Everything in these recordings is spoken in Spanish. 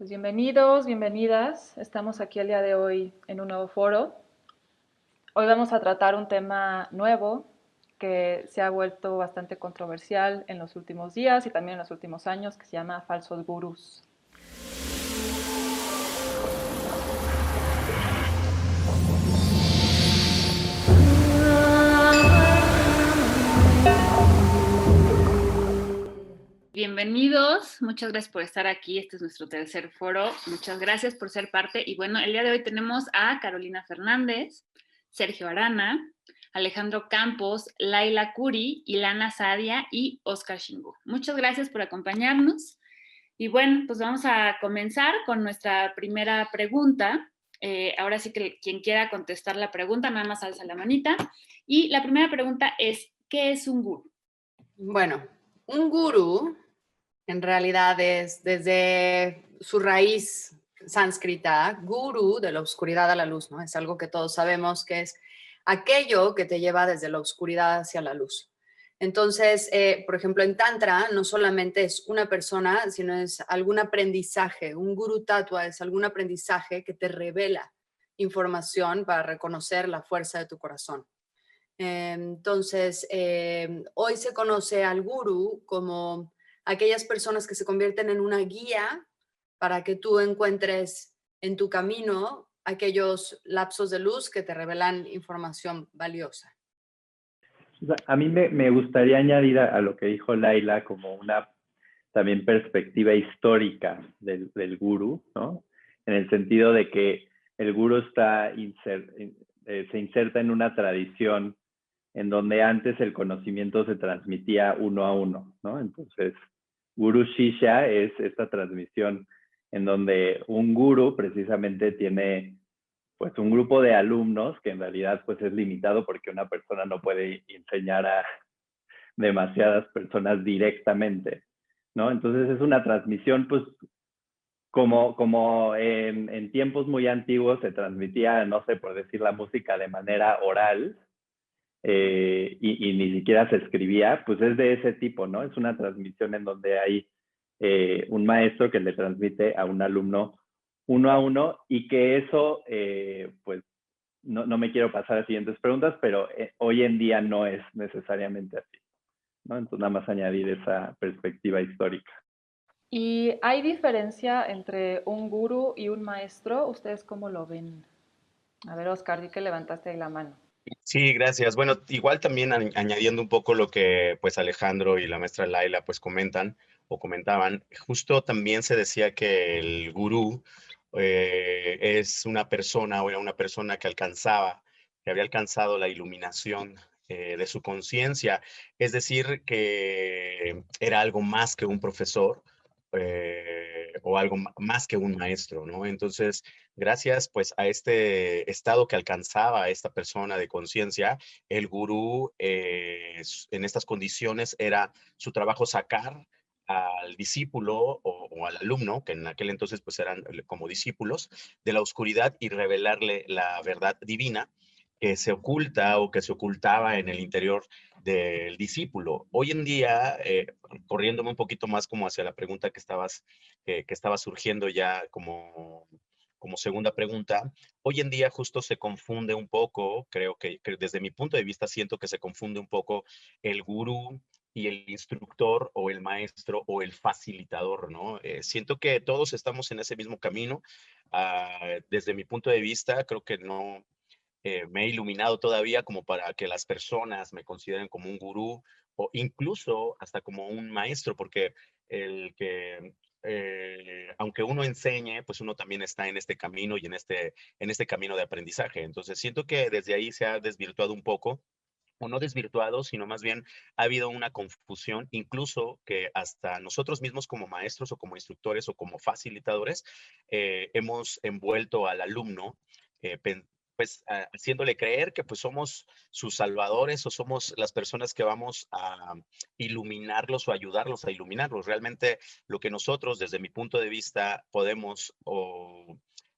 Pues bienvenidos, bienvenidas. Estamos aquí el día de hoy en un nuevo foro. Hoy vamos a tratar un tema nuevo que se ha vuelto bastante controversial en los últimos días y también en los últimos años, que se llama falsos gurús. Bienvenidos, muchas gracias por estar aquí. Este es nuestro tercer foro. Muchas gracias por ser parte. Y bueno, el día de hoy tenemos a Carolina Fernández, Sergio Arana, Alejandro Campos, Laila Curi, Ilana Sadia y Oscar Shingu. Muchas gracias por acompañarnos. Y bueno, pues vamos a comenzar con nuestra primera pregunta. Ahora sí que quien quiera contestar la pregunta, nada más alza la manita. Y la primera pregunta es, ¿qué es un gurú? Bueno, un gurú en realidad es desde su raíz sánscrita, guru, de la oscuridad a la luz, ¿no? Es algo que todos sabemos que es aquello que te lleva desde la oscuridad hacia la luz. Entonces, por ejemplo, en Tantra no solamente es una persona, sino es algún aprendizaje. Un guru tatua es algún aprendizaje que te revela información para reconocer la fuerza de tu corazón. Entonces, hoy se conoce al gurú como aquellas personas que se convierten en una guía para que tú encuentres en tu camino aquellos lapsos de luz que te revelan información valiosa. A mí me gustaría añadir a lo que dijo Laila como una también perspectiva histórica del gurú, ¿no? En el sentido de que el gurú se inserta en una tradición en donde antes el conocimiento se transmitía uno a uno, ¿no? Entonces, Guru Shishya es esta transmisión en donde un gurú precisamente tiene pues un grupo de alumnos que en realidad pues es limitado porque una persona no puede enseñar a demasiadas personas directamente, ¿no? Entonces es una transmisión pues como en tiempos muy antiguos se transmitía, no sé, por decir la música de manera oral, y ni siquiera se escribía, pues es de ese tipo, ¿no? Es una transmisión en donde hay un maestro que le transmite a un alumno uno a uno y que eso, pues, no me quiero pasar a las siguientes preguntas, pero hoy en día no es necesariamente así, ¿no? Entonces, nada más añadir esa perspectiva histórica. ¿Y hay diferencia entre un gurú y un maestro? ¿Ustedes cómo lo ven? A ver, Oscar, di que levantaste ahí la mano. Sí, gracias. Bueno, igual también añadiendo un poco lo que pues Alejandro y la maestra Laila pues comentan o comentaban, justo también se decía que el gurú es una persona o era una persona que había alcanzado la iluminación de su conciencia, es decir, que era algo más que un profesor o algo más que un maestro, ¿no? Entonces, gracias pues a este estado que alcanzaba esta persona de conciencia, el gurú en estas condiciones era su trabajo sacar al discípulo o al alumno, que en aquel entonces pues eran como discípulos, de la oscuridad y revelarle la verdad divina que se oculta o que se ocultaba en el interior del discípulo. Hoy en día, corriéndome un poquito más como hacia la pregunta que estaba surgiendo ya como segunda pregunta, hoy en día justo se confunde un poco, creo que desde mi punto de vista siento que se confunde un poco el gurú y el instructor o el maestro o el facilitador, ¿no? Siento que todos estamos en ese mismo camino. Desde mi punto de vista, creo que no me he iluminado todavía como para que las personas me consideren como un gurú o incluso hasta como un maestro, porque el que, aunque uno enseñe, pues uno también está en este camino y en este camino de aprendizaje. Entonces siento que desde ahí se ha desvirtuado un poco o no desvirtuado, sino más bien ha habido una confusión, incluso que hasta nosotros mismos como maestros o como instructores o como facilitadores hemos envuelto al alumno pues haciéndole creer que pues somos sus salvadores o somos las personas que vamos a iluminarlos o ayudarlos a iluminarlos. Realmente lo que nosotros desde mi punto de vista podemos o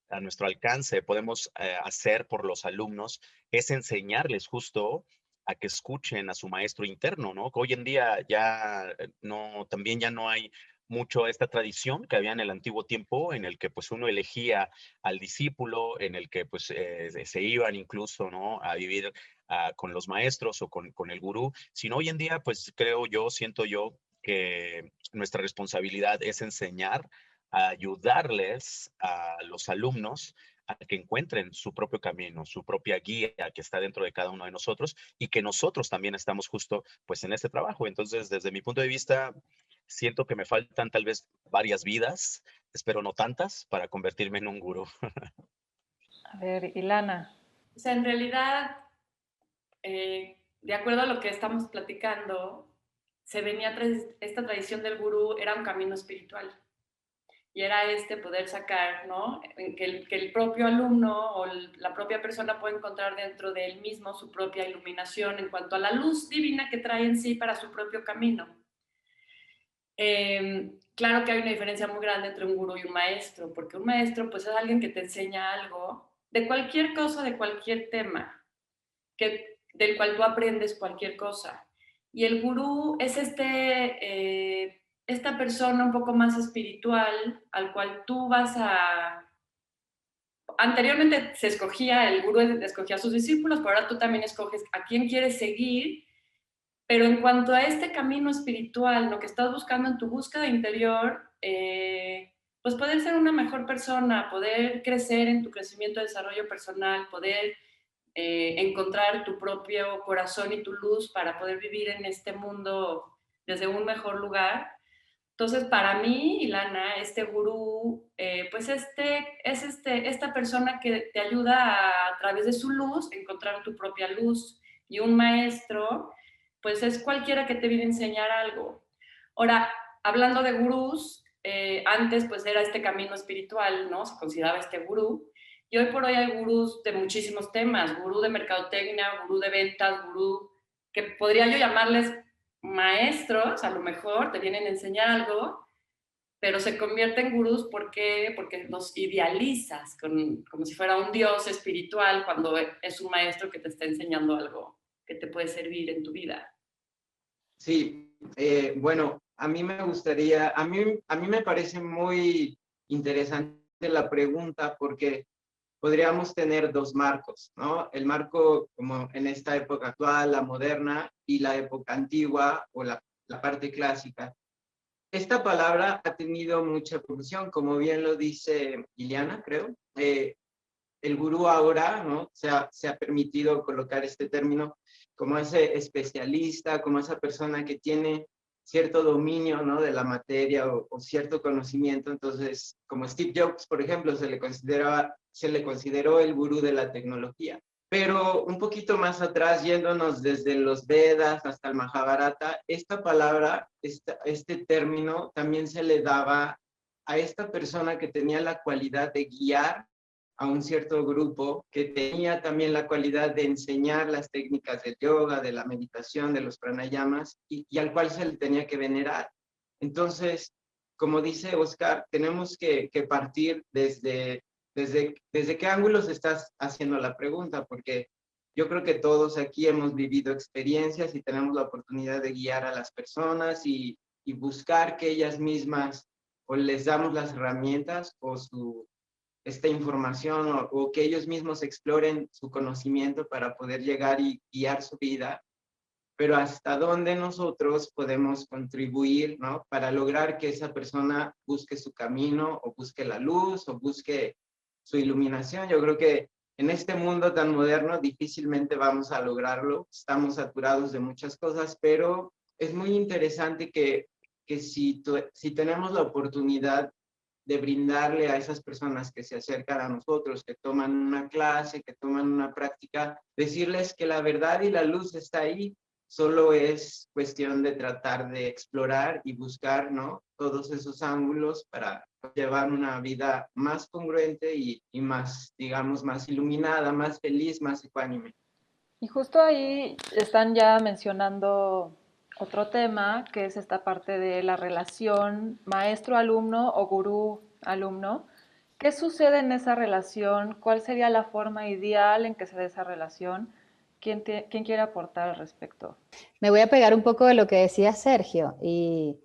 a nuestro alcance podemos hacer por los alumnos es enseñarles justo a que escuchen a su maestro interno, ¿no? Que hoy en día ya no, también ya no hay mucho esta tradición que había en el antiguo tiempo, en el que pues uno elegía al discípulo, en el que pues se iban incluso, ¿no?, a vivir con los maestros o con el gurú, sino hoy en día pues creo yo, siento yo que nuestra responsabilidad es enseñar, a ayudarles a los alumnos a que encuentren su propio camino, su propia guía que está dentro de cada uno de nosotros y que nosotros también estamos justo pues en este trabajo. Entonces, desde mi punto de vista, siento que me faltan tal vez varias vidas, espero no tantas, para convertirme en un gurú. A ver, Ilana. O sea, en realidad, de acuerdo a lo que estamos platicando, se venía esta tradición del gurú, era un camino espiritual. Y era poder sacar, ¿no? Que el propio alumno o la propia persona puede encontrar dentro de él mismo su propia iluminación en cuanto a la luz divina que trae en sí para su propio camino. Claro que hay una diferencia muy grande entre un gurú y un maestro, porque un maestro pues es alguien que te enseña algo de cualquier cosa, de cualquier tema, del cual tú aprendes cualquier cosa. Y el gurú es esta persona un poco más espiritual al cual tú vas a... Anteriormente se escogía, el gurú escogía a sus discípulos, pero ahora tú también escoges a quién quieres seguir. Pero en cuanto a este camino espiritual, lo que estás buscando en tu búsqueda interior, pues poder ser una mejor persona, poder crecer en tu crecimiento y desarrollo personal, poder encontrar tu propio corazón y tu luz para poder vivir en este mundo desde un mejor lugar. Entonces, para mí, Ilana, este gurú, pues es esta persona que te ayuda a través de su luz, encontrar tu propia luz. Y un maestro, pues es cualquiera que te viene a enseñar algo. Ahora, hablando de gurús, antes pues era este camino espiritual, ¿no? Se consideraba este gurú. Y hoy por hoy hay gurús de muchísimos temas, gurú de mercadotecnia, gurú de ventas, gurú, que podría yo llamarles maestros, a lo mejor te vienen a enseñar algo, pero se convierten en gurús porque los idealizas como si fuera un dios espiritual cuando es un maestro que te está enseñando algo que te puede servir en tu vida. Sí, bueno, a mí me gustaría, a mí me parece muy interesante la pregunta porque podríamos tener dos marcos, ¿no? El marco como en esta época actual, la moderna, y la época antigua o la parte clásica. Esta palabra ha tenido mucha evolución, como bien lo dice Iliana, creo. El gurú ahora, ¿no? Se ha permitido colocar este término como ese especialista, como esa persona que tiene cierto dominio, ¿no?, de la materia o cierto conocimiento. Entonces, como Steve Jobs, por ejemplo, se le consideró el gurú de la tecnología. Pero un poquito más atrás, yéndonos desde los Vedas hasta el Mahabharata, esta palabra, este término también se le daba a esta persona que tenía la cualidad de guiar a un cierto grupo, que tenía también la cualidad de enseñar las técnicas del yoga, de la meditación, de los pranayamas, y al cual se le tenía que venerar. Entonces, como dice Oscar, tenemos que partir desde qué ángulos estás haciendo la pregunta, porque yo creo que todos aquí hemos vivido experiencias y tenemos la oportunidad de guiar a las personas y buscar que ellas mismas o les damos las herramientas o esta información o que ellos mismos exploren su conocimiento para poder llegar y guiar su vida, pero hasta dónde nosotros podemos contribuir, ¿no?, para lograr que esa persona busque su camino o busque la luz o busque su iluminación. Yo creo que en este mundo tan moderno difícilmente vamos a lograrlo, estamos saturados de muchas cosas, pero es muy interesante que si tenemos la oportunidad de brindarle a esas personas que se acercan a nosotros, que toman una clase, que toman una práctica, decirles que la verdad y la luz está ahí, solo es cuestión de tratar de explorar y buscar, ¿no?, todos esos ángulos para llevar una vida más congruente y más, digamos, más iluminada, más feliz, más ecuánime. Y justo ahí están ya mencionando otro tema, que es esta parte de la relación maestro-alumno o gurú-alumno. ¿Qué sucede en esa relación? ¿Cuál sería la forma ideal en que se dé esa relación? ¿Quién quiere aportar al respecto? Me voy a pegar un poco de lo que decía Sergio y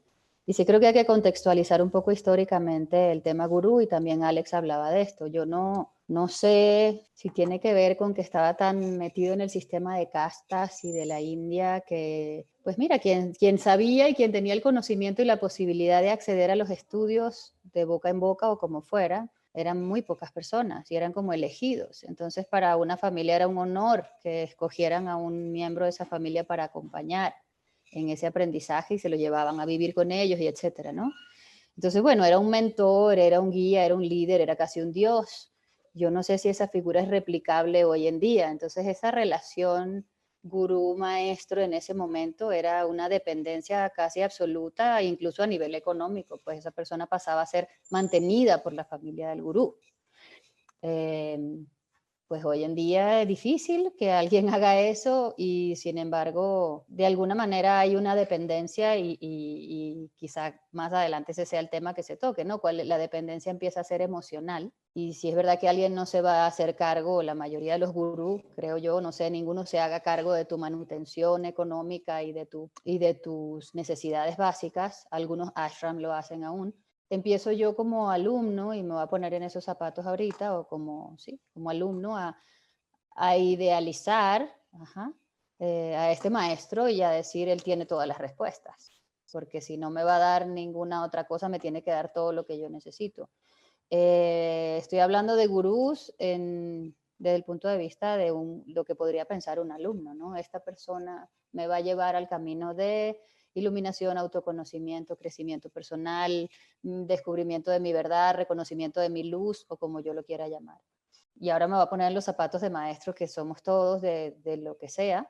Y sí creo que hay que contextualizar un poco históricamente el tema gurú, y también Alex hablaba de esto. Yo no sé si tiene que ver con que estaba tan metido en el sistema de castas y de la India que, pues mira, quien sabía y quien tenía el conocimiento y la posibilidad de acceder a los estudios de boca en boca o como fuera, eran muy pocas personas y eran como elegidos. Entonces para una familia era un honor que escogieran a un miembro de esa familia para acompañar en ese aprendizaje y se lo llevaban a vivir con ellos y etcétera, ¿no? Entonces, bueno, era un mentor, era un guía, era un líder, era casi un dios. Yo no sé si esa figura es replicable hoy en día. Entonces, esa relación gurú-maestro en ese momento era una dependencia casi absoluta, incluso a nivel económico, pues esa persona pasaba a ser mantenida por la familia del gurú. Pues hoy en día es difícil que alguien haga eso y sin embargo, de alguna manera hay una dependencia y quizá más adelante ese sea el tema que se toque, ¿no? La dependencia empieza a ser emocional y si es verdad que alguien no se va a hacer cargo, la mayoría de los gurús, creo yo, no sé, ninguno se haga cargo de tu manutención económica y de tus necesidades básicas, algunos ashram lo hacen aún. Empiezo yo como alumno, y me voy a poner en esos zapatos ahorita, o como alumno, a idealizar a este maestro y a decir, él tiene todas las respuestas, porque si no me va a dar ninguna otra cosa, me tiene que dar todo lo que yo necesito. Estoy hablando de gurús desde el punto de vista de lo que podría pensar un alumno, ¿no? Esta persona me va a llevar al camino de iluminación, autoconocimiento, crecimiento personal, descubrimiento de mi verdad, reconocimiento de mi luz, o como yo lo quiera llamar. Y ahora me voy a poner en los zapatos de maestros que somos todos, de lo que sea.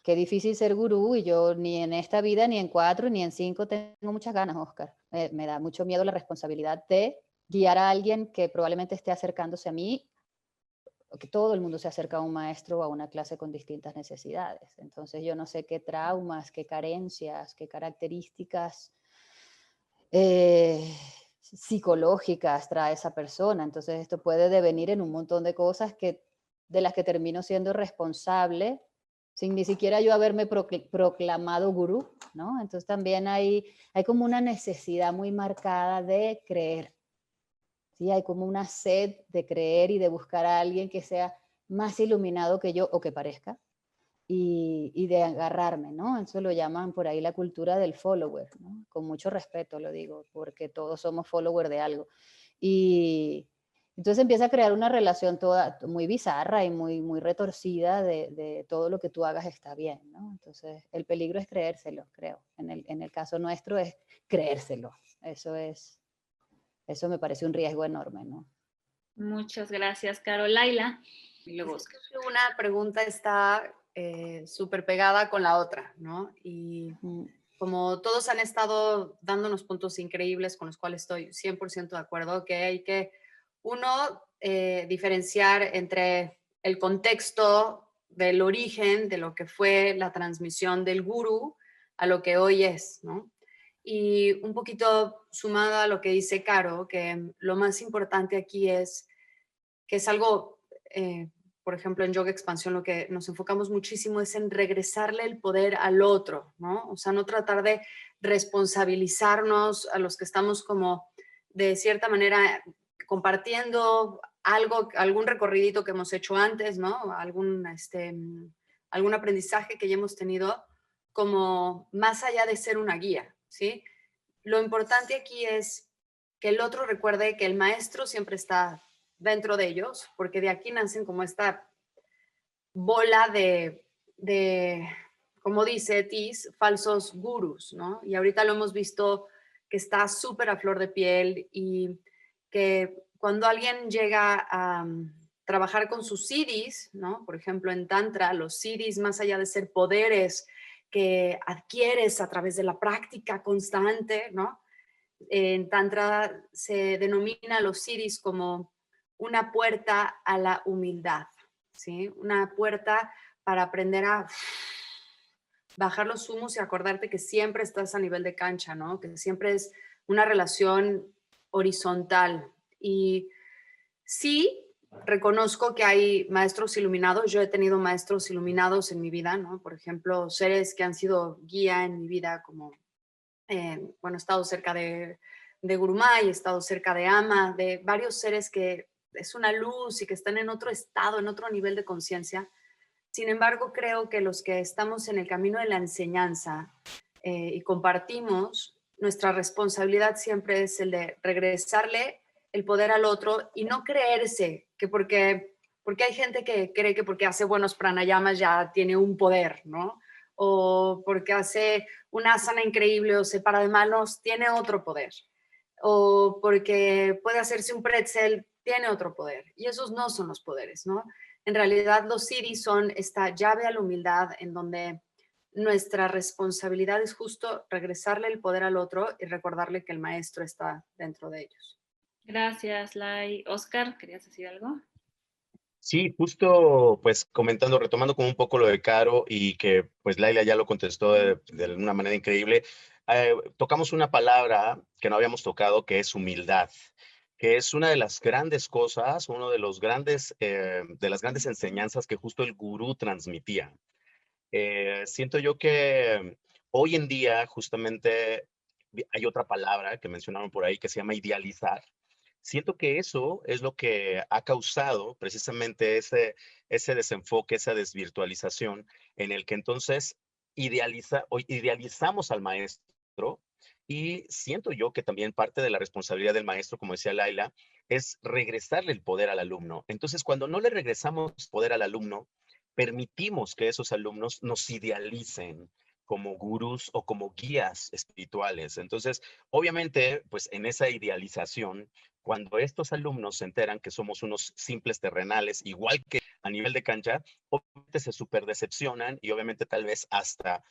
Qué difícil ser gurú, y yo ni en esta vida, ni en 4, ni en 5 tengo muchas ganas, Oscar. Me da mucho miedo la responsabilidad de guiar a alguien que probablemente esté acercándose a mí, o que todo el mundo se acerca a un maestro o a una clase con distintas necesidades. Entonces yo no sé qué traumas, qué carencias, qué características psicológicas trae esa persona. Entonces esto puede devenir en un montón de cosas de las que termino siendo responsable sin ni siquiera yo haberme proclamado gurú, ¿no? Entonces también hay como una necesidad muy marcada de creer. ¿Sí? Hay como una sed de creer y de buscar a alguien que sea más iluminado que yo o que parezca, y de agarrarme, ¿no? Eso lo llaman por ahí la cultura del follower, ¿no? Con mucho respeto lo digo, porque todos somos follower de algo. Y entonces empieza a crear una relación toda muy bizarra y muy, muy retorcida de todo lo que tú hagas está bien, ¿no? Entonces el peligro es creérselo, creo. En el caso nuestro es creérselo. Eso me parece un riesgo enorme, ¿no? Muchas gracias, Caro. Laila. Y luego Oscar. Una pregunta está súper pegada con la otra, ¿no? Y como todos han estado dándonos puntos increíbles con los cuales estoy 100% de acuerdo, que hay que, uno, diferenciar entre el contexto del origen de lo que fue la transmisión del gurú a lo que hoy es, ¿no? Y un poquito sumado a lo que dice Caro, que lo más importante aquí es que es algo, por ejemplo, en Yoga Expansión lo que nos enfocamos muchísimo es en regresarle el poder al otro, ¿no? O sea, no tratar de responsabilizarnos a los que estamos como de cierta manera compartiendo algún recorridito que hemos hecho antes, ¿no? Algún aprendizaje que ya hemos tenido, como más allá de ser una guía, ¿sí? Lo importante aquí es que el otro recuerde que el maestro siempre está dentro de ellos, porque de aquí nacen como esta bola de como dice Tis, falsos gurús, ¿no? Y ahorita lo hemos visto que está súper a flor de piel, y que cuando alguien llega a trabajar con sus siddhis, ¿no? Por ejemplo, en Tantra, los siddhis, más allá de ser poderes que adquieres a través de la práctica constante, ¿no? En Tantra se denomina a los siddhis como una puerta a la humildad, ¿sí? Una puerta para aprender a bajar los humos y acordarte que siempre estás a nivel de cancha, ¿no? Que siempre es una relación horizontal. Y sí, reconozco que hay maestros iluminados. Yo he tenido maestros iluminados en mi vida, ¿no? Por ejemplo, seres que han sido guía en mi vida, como Bueno, he estado cerca de Gurumay, he estado cerca de Ama, de varios seres que es una luz y que están en otro estado, en otro nivel de conciencia. Sin embargo, creo que los que estamos en el camino de la enseñanza y compartimos, nuestra responsabilidad siempre es el de regresarle el poder al otro y no creerse que porque hay gente que cree que porque hace buenos pranayamas ya tiene un poder, ¿no? O porque hace una asana increíble o se para de manos, tiene otro poder. O porque puede hacerse un pretzel, tiene otro poder. Y esos no son los poderes, ¿no? En realidad los siddhis son esta llave a la humildad en donde nuestra responsabilidad es justo regresarle el poder al otro y recordarle que el maestro está dentro de ellos. Gracias, Lai. Oscar, ¿querías decir algo? Sí, justo pues comentando, retomando como un poco lo de Caro y que pues Laila ya lo contestó de una manera increíble. Tocamos una palabra que no habíamos tocado, que es humildad, que es una de las grandes cosas, uno de los grandes, de las grandes enseñanzas que justo el gurú transmitía. Siento yo que hoy en día justamente hay otra palabra que mencionaron por ahí que se llama idealizar. Siento que eso es lo que ha causado precisamente ese desenfoque, esa desvirtualización, en el que entonces idealizamos al maestro, y siento yo que también parte de la responsabilidad del maestro, como decía Laila, es regresarle el poder al alumno. Entonces, cuando no le regresamos poder al alumno, permitimos que esos alumnos nos idealicen como gurús o como guías espirituales. Entonces, obviamente, pues en esa idealización, cuando estos alumnos se enteran que somos unos simples terrenales, igual que a nivel de cancha, obviamente se súper decepcionan y obviamente tal vez hasta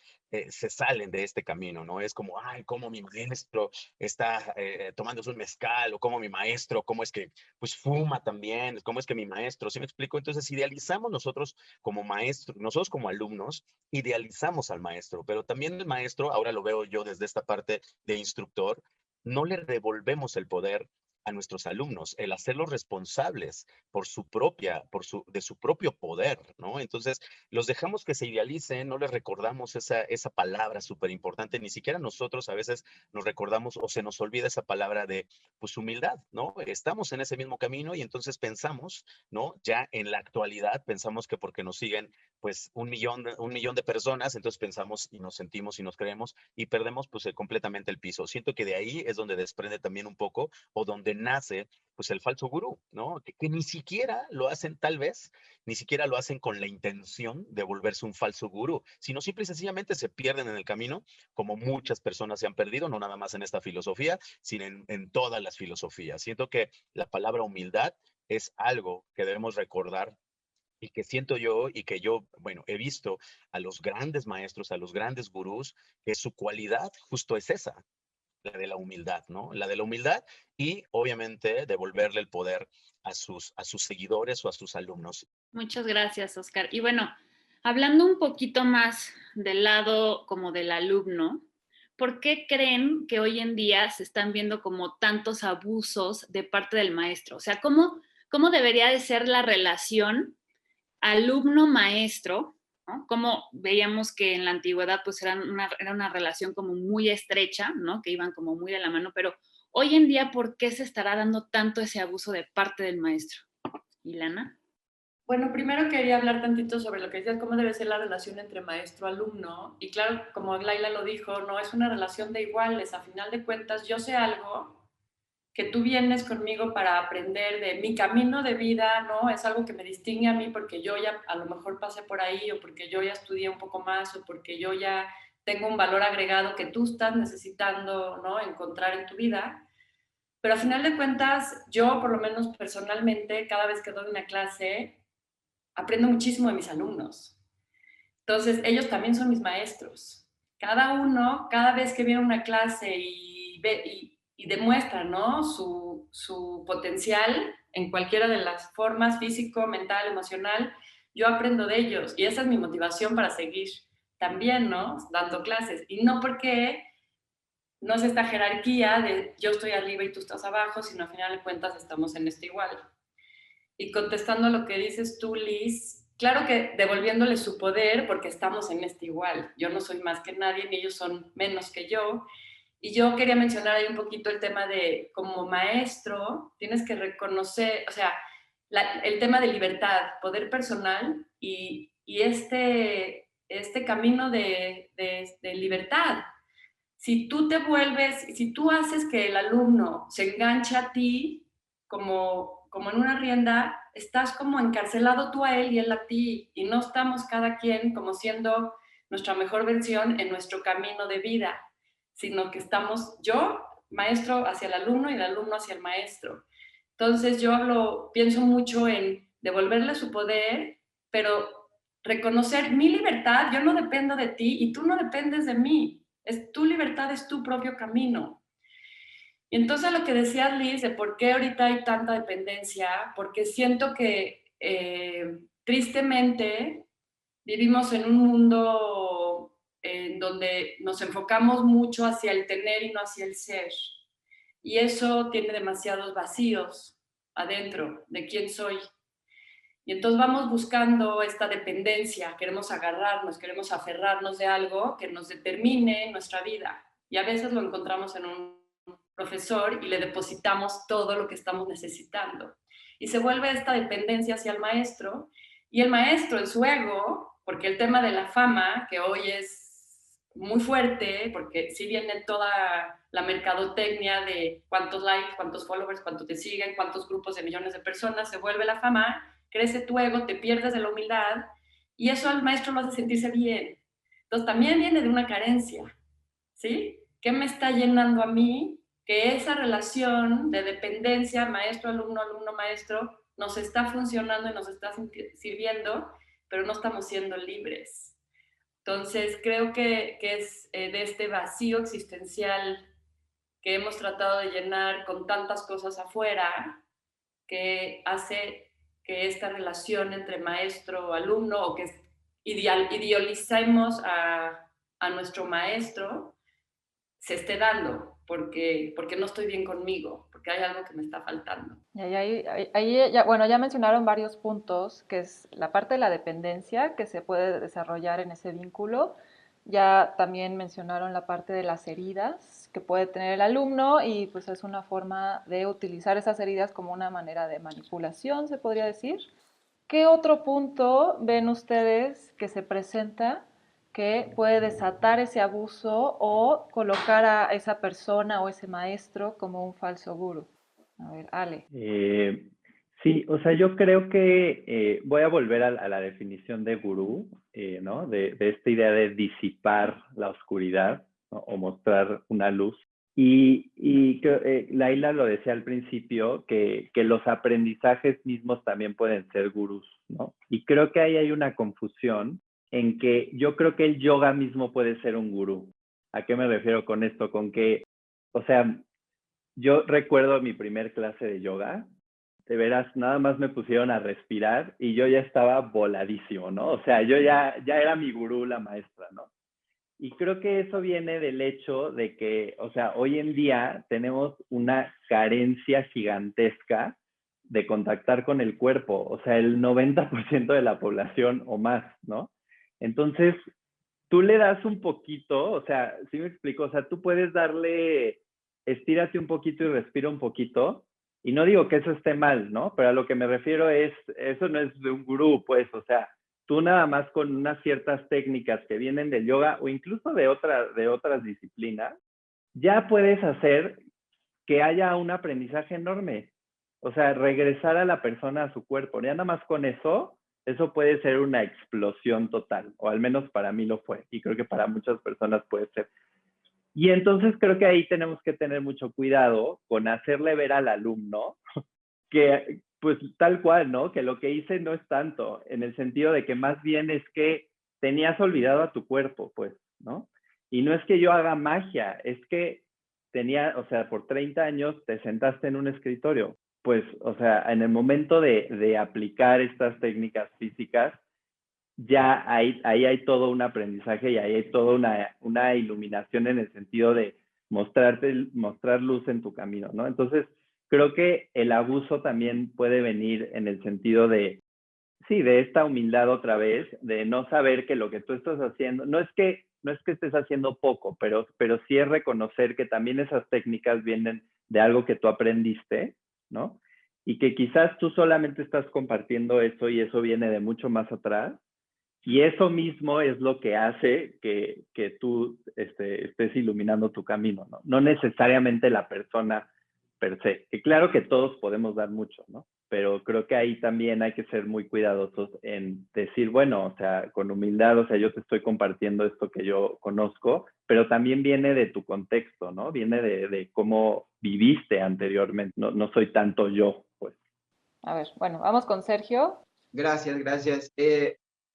se salen de este camino, ¿no? Es como, ay, cómo mi maestro está tomándose un mezcal, o cómo mi maestro, cómo es que, pues fuma también, cómo es que mi maestro, ¿sí me explico? Entonces idealizamos nosotros como maestros, nosotros como alumnos, idealizamos al maestro, pero también el maestro, ahora lo veo yo desde esta parte de instructor, no le devolvemos el poder a nuestros alumnos, el hacerlos responsables de su propio poder, ¿no? Entonces, los dejamos que se idealicen, no les recordamos esa palabra súper importante, ni siquiera nosotros a veces nos recordamos o se nos olvida esa palabra de, pues, humildad, ¿no? Estamos en ese mismo camino y entonces pensamos, ¿no? Ya en la actualidad pensamos que porque nos siguen, pues, un millón de personas, entonces pensamos y nos sentimos y nos creemos y perdemos, pues, completamente el piso. Siento que de ahí es donde desprende también un poco, o donde nace pues el falso gurú, ¿no? Que ni siquiera lo hacen, tal vez, ni siquiera lo hacen con la intención de volverse un falso gurú, sino simple y sencillamente se pierden en el camino, como muchas personas se han perdido, no nada más en esta filosofía, sino en todas las filosofías. Siento que la palabra humildad es algo que debemos recordar y que siento yo y que yo, bueno, he visto a los grandes maestros, a los grandes gurús, que su cualidad justo es esa, la de la humildad, ¿no? La de la humildad y obviamente devolverle el poder a sus seguidores o a sus alumnos. Muchas gracias, Oscar. Y bueno, hablando un poquito más del lado como del alumno, ¿por qué creen que hoy en día se están viendo como tantos abusos de parte del maestro? O sea, ¿cómo debería de ser la relación alumno-maestro? ¿No? Como veíamos que en la antigüedad pues era una relación como muy estrecha, ¿no? Que iban como muy de la mano, pero hoy en día, ¿por qué se estará dando tanto ese abuso de parte del maestro? Ilana. Bueno, primero quería hablar tantito sobre lo que decías, cómo debe ser la relación entre maestro-alumno. Y claro, como Laila lo dijo, no es una relación de iguales. A final de cuentas, yo sé algo que tú vienes conmigo para aprender de mi camino de vida, ¿no? Es algo que me distingue a mí porque yo ya a lo mejor pasé por ahí, o porque yo ya estudié un poco más, o porque yo ya tengo un valor agregado que tú estás necesitando, ¿no? Encontrar en tu vida. Pero a final de cuentas, yo por lo menos personalmente, cada vez que doy una clase, aprendo muchísimo de mis alumnos. Entonces, ellos también son mis maestros. Cada uno, cada vez que viene a una clase y demuestra, ¿no? su potencial en cualquiera de las formas, físico, mental, emocional, yo aprendo de ellos. Y esa es mi motivación para seguir también, ¿no? Dando clases. Y no porque no es esta jerarquía de yo estoy arriba y tú estás abajo, sino al final de cuentas estamos en esto igual. Y contestando a lo que dices tú, Liz, claro que devolviéndole su poder porque estamos en este igual. Yo no soy más que nadie, ni ellos son menos que yo. Y yo quería mencionar ahí un poquito el tema de, como maestro, tienes que reconocer, o sea, el tema de libertad, poder personal y este camino de libertad. Si tú te vuelves, si tú haces que el alumno se enganche a ti como en una rienda, estás como encarcelado tú a él y él a ti, y no estamos cada quien como siendo nuestra mejor versión en nuestro camino de vida, sino que estamos yo, maestro, hacia el alumno y el alumno hacia el maestro. Entonces yo pienso mucho en devolverle su poder, pero reconocer mi libertad, yo no dependo de ti y tú no dependes de mí. Es tu libertad, es tu propio camino. Y entonces lo que decías, Liz, de por qué ahorita hay tanta dependencia, porque siento que tristemente vivimos en un mundo en donde nos enfocamos mucho hacia el tener y no hacia el ser. Y eso tiene demasiados vacíos adentro de quién soy. Y entonces vamos buscando esta dependencia, queremos agarrarnos, queremos aferrarnos de algo que nos determine nuestra vida. Y a veces lo encontramos en un profesor y le depositamos todo lo que estamos necesitando. Y se vuelve esta dependencia hacia el maestro, y el maestro en su ego, porque el tema de la fama, que hoy es muy fuerte, porque sí viene toda la mercadotecnia de cuántos likes, cuántos followers, cuánto te siguen, cuántos grupos de millones de personas, se vuelve la fama, crece tu ego, te pierdes de la humildad, y eso al maestro lo hace sentirse bien. Entonces también viene de una carencia, ¿sí? ¿Qué me está llenando a mí? Que esa relación de dependencia maestro-alumno, alumno-maestro nos está funcionando y nos está sirviendo, pero no estamos siendo libres. Entonces creo que es de este vacío existencial que hemos tratado de llenar con tantas cosas afuera, que hace que esta relación entre maestro-alumno, o que idealicemos a nuestro maestro, se esté dando, porque no estoy bien conmigo, porque hay algo que me está faltando. Y ahí ya, bueno, ya mencionaron varios puntos, que es la parte de la dependencia que se puede desarrollar en ese vínculo. Ya también mencionaron la parte de las heridas que puede tener el alumno, y pues es una forma de utilizar esas heridas como una manera de manipulación, se podría decir. ¿Qué otro punto ven ustedes que se presenta que puede desatar ese abuso o colocar a esa persona o ese maestro como un falso gurú? A ver, Ale. Sí, o sea, yo creo que voy a volver a la definición de gurú, ¿no? De esta idea de disipar la oscuridad, ¿no? O mostrar una luz. Y Laila lo decía al principio, que los aprendizajes mismos también pueden ser gurús, ¿no? Y creo que ahí hay una confusión en que yo creo que el yoga mismo puede ser un gurú. ¿A qué me refiero con esto? Con que, o sea, yo recuerdo mi primer clase de yoga, de veras, nada más me pusieron a respirar y yo ya estaba voladísimo, ¿no? O sea, yo ya era mi gurú, la maestra, ¿no? Y creo que eso viene del hecho de que, o sea, hoy en día tenemos una carencia gigantesca de contactar con el cuerpo, o sea, el 90% de la población o más, ¿no? Entonces, tú le das un poquito, o sea, ¿sí me explico? O sea, tú puedes darle, estírate un poquito y respira un poquito, y no digo que eso esté mal, ¿no? Pero a lo que me refiero es, eso no es de un gurú, pues, o sea, tú nada más con unas ciertas técnicas que vienen del yoga o incluso de otras disciplinas, ya puedes hacer que haya un aprendizaje enorme. O sea, regresar a la persona a su cuerpo. Ya nada más con eso puede ser una explosión total, o al menos para mí lo fue, y creo que para muchas personas puede ser. Y entonces creo que ahí tenemos que tener mucho cuidado con hacerle ver al alumno que, pues tal cual, ¿no? Que lo que hice no es tanto, en el sentido de que más bien es que tenías olvidado a tu cuerpo, pues, ¿no? Y no es que yo haga magia, es que o sea, por 30 años te sentaste en un escritorio. Pues, o sea, en el momento de aplicar estas técnicas físicas, ya ahí hay todo un aprendizaje y ahí hay toda una iluminación en el sentido de mostrar luz en tu camino, ¿no? Entonces, creo que el abuso también puede venir en el sentido de, sí, de esta humildad otra vez, de no saber que lo que tú estás haciendo, no es que no es que estés haciendo poco, pero sí es reconocer que también esas técnicas vienen de algo que tú aprendiste, ¿no? Y que quizás tú solamente estás compartiendo eso y eso viene de mucho más atrás. Y eso mismo es lo que hace que tú estés iluminando tu camino, ¿no? No necesariamente la persona per se. Que claro que todos podemos dar mucho, ¿no? Pero creo que ahí también hay que ser muy cuidadosos en decir, bueno, o sea, con humildad, o sea, yo te estoy compartiendo esto que yo conozco, pero también viene de tu contexto, ¿no? Viene de cómo viviste anteriormente. No soy tanto yo, pues. A ver, bueno, vamos con Sergio. Gracias, gracias.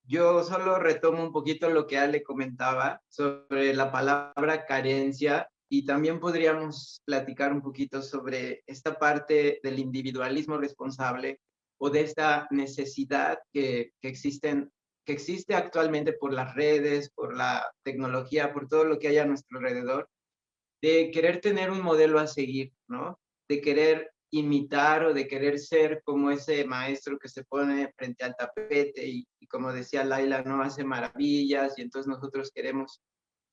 Yo solo retomo un poquito lo que Ale comentaba sobre la palabra carencia y también podríamos platicar un poquito sobre esta parte del individualismo responsable o de esta necesidad que existe actualmente por las redes, por la tecnología, por todo lo que hay a nuestro alrededor, de querer tener un modelo a seguir, ¿no? De querer imitar o de querer ser como ese maestro que se pone frente al tapete y como decía Laila, no hace maravillas y entonces nosotros queremos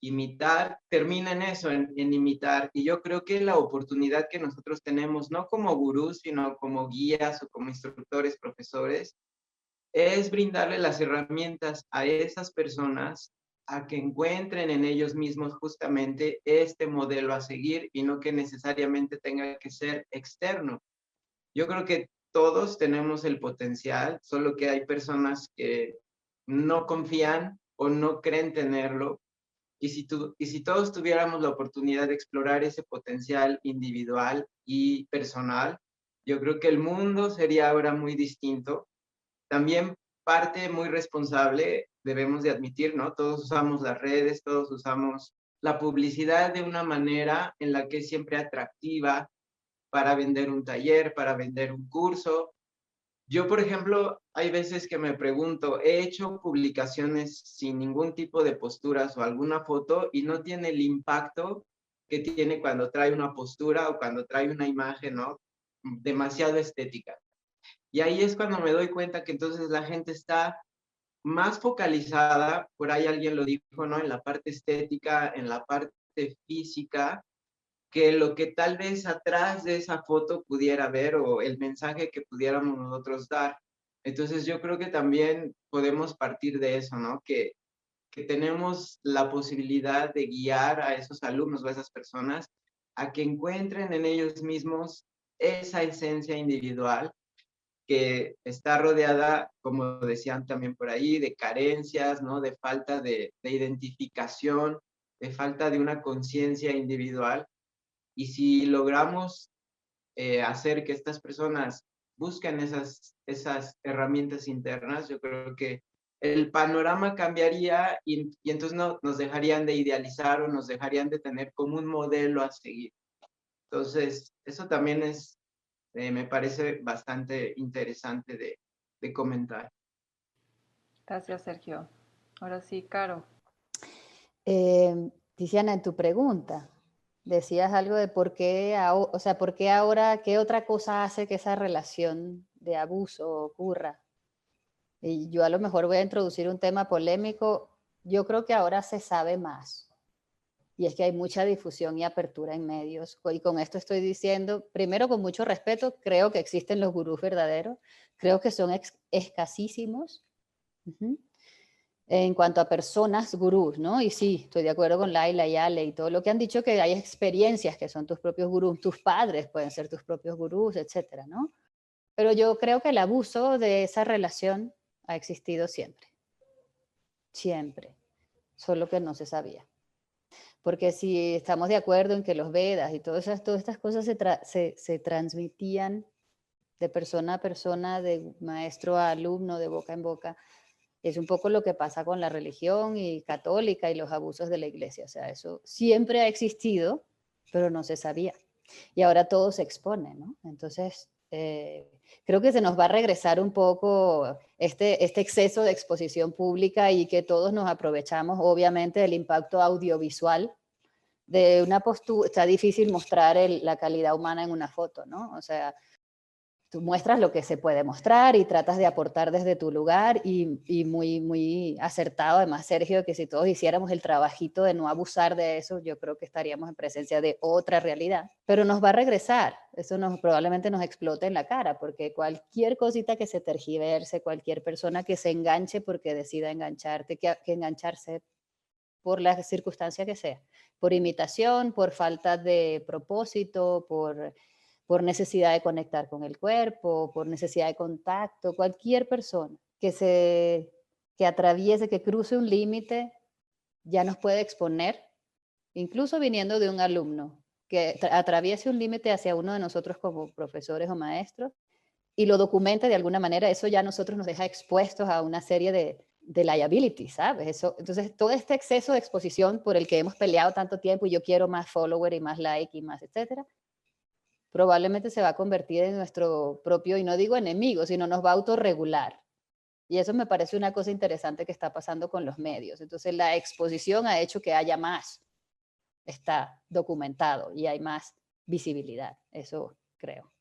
imitar, termina en eso, en imitar. Y yo creo que la oportunidad que nosotros tenemos, no como gurús, sino como guías o como instructores, profesores, es brindarle las herramientas a esas personas a que encuentren en ellos mismos justamente este modelo a seguir y no que necesariamente tenga que ser externo. Yo creo que todos tenemos el potencial, solo que hay personas que no confían o no creen tenerlo. Y si todos tuviéramos la oportunidad de explorar ese potencial individual y personal, yo creo que el mundo sería ahora muy distinto. También parte muy responsable, debemos de admitir, ¿no? Todos usamos las redes, todos usamos la publicidad de una manera en la que es siempre atractiva para vender un taller, para vender un curso. Yo, por ejemplo, hay veces que me pregunto, he hecho publicaciones sin ningún tipo de posturas o alguna foto y no tiene el impacto que tiene cuando trae una postura o cuando trae una imagen, ¿no? Demasiado estética. Y ahí es cuando me doy cuenta que entonces la gente está más focalizada, por ahí alguien lo dijo, ¿no? En la parte estética, en la parte física, que lo que tal vez atrás de esa foto pudiera ver o el mensaje que pudiéramos nosotros dar. Entonces yo creo que también podemos partir de eso, ¿no? Que tenemos la posibilidad de guiar a esos alumnos o a esas personas a que encuentren en ellos mismos esa esencia individual que está rodeada, como decían también por ahí, de carencias, ¿no? De falta de identificación, de falta de una conciencia individual. Y si logramos hacer que estas personas busquen esas herramientas internas, yo creo que el panorama cambiaría y entonces no, nos dejarían de idealizar o nos dejarían de tener como un modelo a seguir. Entonces, eso también es me parece bastante interesante de comentar. Gracias, Sergio. Ahora sí, Caro. Tiziana, en tu pregunta, decías algo de por qué, o sea, por qué ahora, qué otra cosa hace que esa relación de abuso ocurra. Y yo a lo mejor voy a introducir un tema polémico. Yo creo que ahora se sabe más. Y es que hay mucha difusión y apertura en medios. Y con esto estoy diciendo, primero con mucho respeto, creo que existen los gurús verdaderos. Creo que son escasísimos. En cuanto a personas gurús, ¿no? Y sí, estoy de acuerdo con Laila y Ale y todo lo que han dicho, que hay experiencias que son tus propios gurús, tus padres pueden ser tus propios gurús, etcétera, ¿no? Pero yo creo que el abuso de esa relación ha existido siempre. Siempre. Solo que no se sabía. Porque si estamos de acuerdo en que los Vedas y todas estas cosas se transmitían de persona a persona, de maestro a alumno, de boca en boca, es un poco lo que pasa con la religión y católica y los abusos de la iglesia. O sea, eso siempre ha existido, pero no se sabía. Y ahora todo se expone, ¿no? Entonces, creo que se nos va a regresar un poco este exceso de exposición pública y que todos nos aprovechamos, obviamente, del impacto audiovisual de una postura. Está difícil mostrar la calidad humana en una foto, ¿no? O sea, tú muestras lo que se puede mostrar y tratas de aportar desde tu lugar y muy, muy acertado además, Sergio, que si todos hiciéramos el trabajito de no abusar de eso, yo creo que estaríamos en presencia de otra realidad, pero nos va a regresar, eso probablemente nos explote en la cara, porque cualquier cosita que se tergiverse, cualquier persona que se enganche porque decida engancharte, que engancharse por la circunstancia que sea, por imitación, por falta de propósito, por necesidad de conectar con el cuerpo, por necesidad de contacto, cualquier persona que atraviese, que cruce un límite, ya nos puede exponer, incluso viniendo de un alumno, que atraviese un límite hacia uno de nosotros como profesores o maestros y lo documente de alguna manera, eso ya a nosotros nos deja expuestos a una serie de liability, ¿sabes? Eso, entonces, todo este exceso de exposición por el que hemos peleado tanto tiempo y yo quiero más follower y más like y más, etcétera, probablemente se va a convertir en nuestro propio, y no digo enemigo, sino nos va a autorregular. Y eso me parece una cosa interesante que está pasando con los medios. Entonces, la exposición ha hecho que haya más, está documentado y hay más visibilidad, eso creo.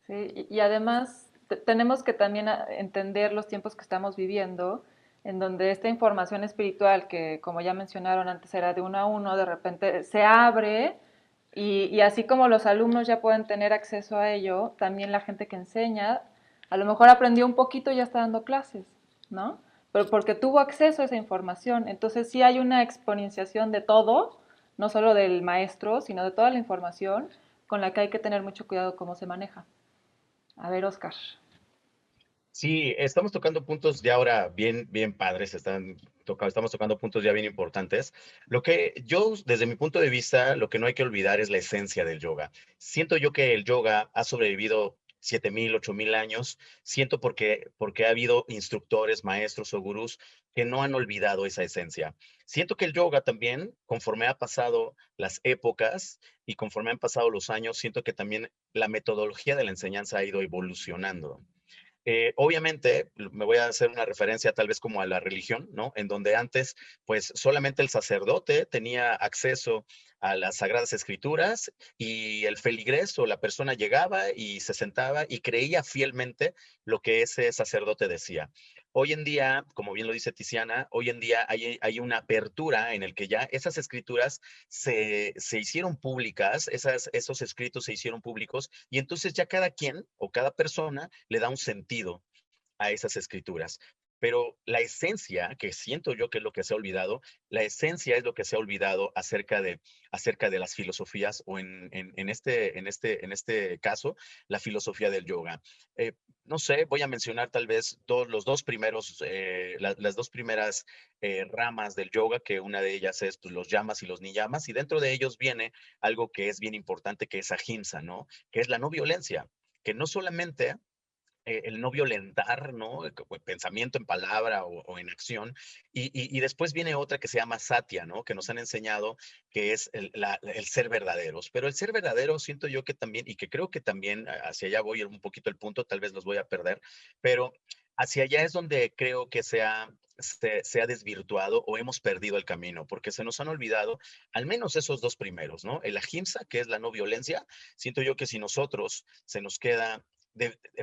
Sí, y además tenemos que también entender los tiempos que estamos viviendo, en donde esta información espiritual, que como ya mencionaron antes era de uno a uno, de repente se abre y así como los alumnos ya pueden tener acceso a ello, también la gente que enseña, a lo mejor aprendió un poquito y ya está dando clases, ¿no? Pero porque tuvo acceso a esa información. Entonces sí hay una exponenciación de todo, no solo del maestro, sino de toda la información con la que hay que tener mucho cuidado cómo se maneja. A ver, Oscar. Sí, estamos tocando puntos ya ahora bien padres, estamos tocando puntos ya bien importantes. Lo que yo, desde mi punto de vista, lo que no hay que olvidar es la esencia del yoga. Siento yo que el yoga ha sobrevivido 7,000, 8,000 años. Siento porque ha habido instructores, maestros o gurús que no han olvidado esa esencia. Siento que el yoga también, conforme ha pasado las épocas y conforme han pasado los años, siento que también la metodología de la enseñanza ha ido evolucionando. Obviamente, me voy a hacer una referencia tal vez como a la religión, ¿no? En donde antes, pues solamente el sacerdote tenía acceso a las Sagradas Escrituras y el feligrés o la persona llegaba y se sentaba y creía fielmente lo que ese sacerdote decía. Hoy en día, como bien lo dice Tiziana, hoy en día hay una apertura en el que ya esas escrituras se hicieron públicas, esos escritos se hicieron públicos y entonces ya cada quien o cada persona le da un sentido a esas escrituras. Pero la esencia, que siento yo que es lo que se ha olvidado, la esencia es lo que se ha olvidado acerca de las filosofías o en este caso, la filosofía del yoga. No sé, voy a mencionar tal vez los dos primeros, las dos primeras ramas del yoga, que una de ellas es pues, los yamas y los niyamas, y dentro de ellos viene algo que es bien importante, que es ahimsa, ¿no? Que es la no violencia, que no solamente el no violentar, ¿no? Pensamiento en palabra o en acción. Y después viene otra que se llama satya, ¿no? Que nos han enseñado que es el ser verdaderos. Pero el ser verdadero siento yo que también, y que creo que también hacia allá voy un poquito el punto, tal vez los voy a perder, pero hacia allá es donde creo que se ha desvirtuado o hemos perdido el camino, porque se nos han olvidado al menos esos dos primeros, ¿no? El ahimsa, que es la no violencia, siento yo que si nosotros se nos queda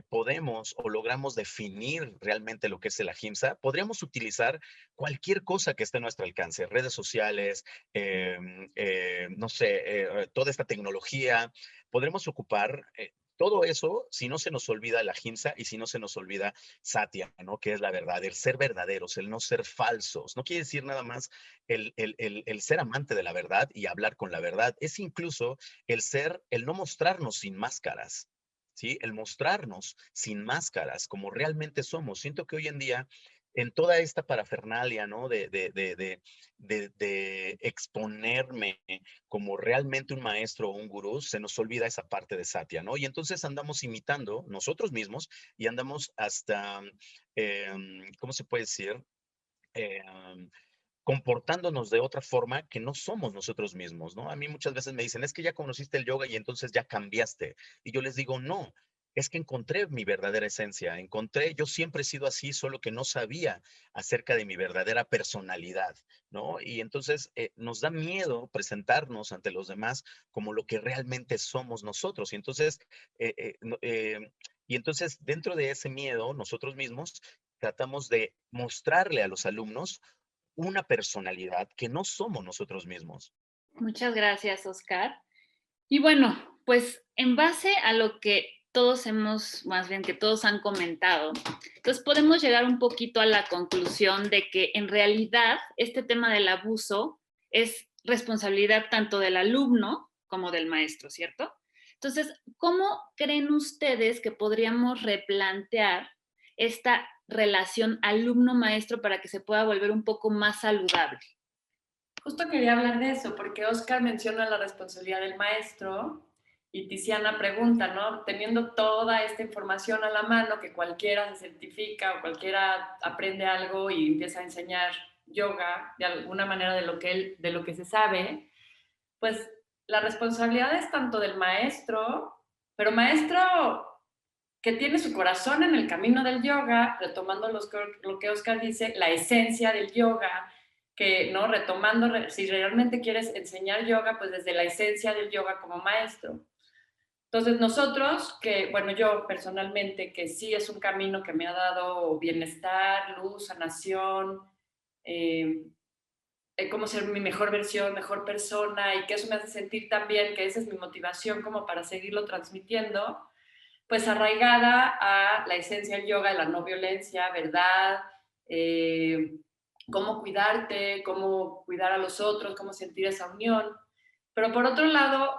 podemos o logramos definir realmente lo que es el ahimsa, podríamos utilizar cualquier cosa que esté a nuestro alcance, redes sociales, no sé, toda esta tecnología, podremos ocupar todo eso si no se nos olvida la ahimsa y si no se nos olvida satya, ¿no? Que es la verdad, el ser verdaderos, el no ser falsos. No quiere decir nada más el ser amante de la verdad y hablar con la verdad, es incluso el no mostrarnos sin máscaras. ¿Sí? El mostrarnos sin máscaras, como realmente somos. Siento que hoy en día, en toda esta parafernalia, ¿no? De exponerme como realmente un maestro o un gurú, se nos olvida esa parte de Satya, ¿no? Y entonces andamos imitando nosotros mismos y andamos hasta, ¿cómo se puede decir? Eh, comportándonos de otra forma que no somos nosotros mismos, ¿no? A mí muchas veces me dicen, es que ya conociste el yoga y entonces ya cambiaste. Y yo les digo, no, es que encontré mi verdadera esencia, yo siempre he sido así, solo que no sabía acerca de mi verdadera personalidad, ¿no? Y entonces nos da miedo presentarnos ante los demás como lo que realmente somos nosotros. Y entonces, Y entonces, dentro de ese miedo, nosotros mismos tratamos de mostrarle a los alumnos una personalidad que no somos nosotros mismos. Muchas gracias, Oscar. Y bueno, pues en base a lo que todos más bien que todos han comentado, entonces podemos llegar un poquito a la conclusión de que en realidad este tema del abuso es responsabilidad tanto del alumno como del maestro, ¿cierto? Entonces, ¿cómo creen ustedes que podríamos replantear esta relación alumno-maestro para que se pueda volver un poco más saludable? Justo quería hablar de eso, porque Oscar menciona la responsabilidad del maestro y Tiziana pregunta, ¿no? Teniendo toda esta información a la mano, que cualquiera se certifica o cualquiera aprende algo y empieza a enseñar yoga de alguna manera de lo que se sabe, pues la responsabilidad es tanto del maestro, pero maestro que tiene su corazón en el camino del yoga, retomando lo que Oscar dice, la esencia del yoga, que, ¿no? Retomando, si realmente quieres enseñar yoga, pues desde la esencia del yoga como maestro. Entonces nosotros, que, bueno, yo personalmente, que sí es un camino que me ha dado bienestar, luz, sanación, cómo ser mi mejor versión, mejor persona, y que eso me hace sentir también que esa es mi motivación como para seguirlo transmitiendo, pues arraigada a la esencia del yoga, de la no violencia, verdad, cómo cuidarte, cómo cuidar a los otros, cómo sentir esa unión. Pero por otro lado,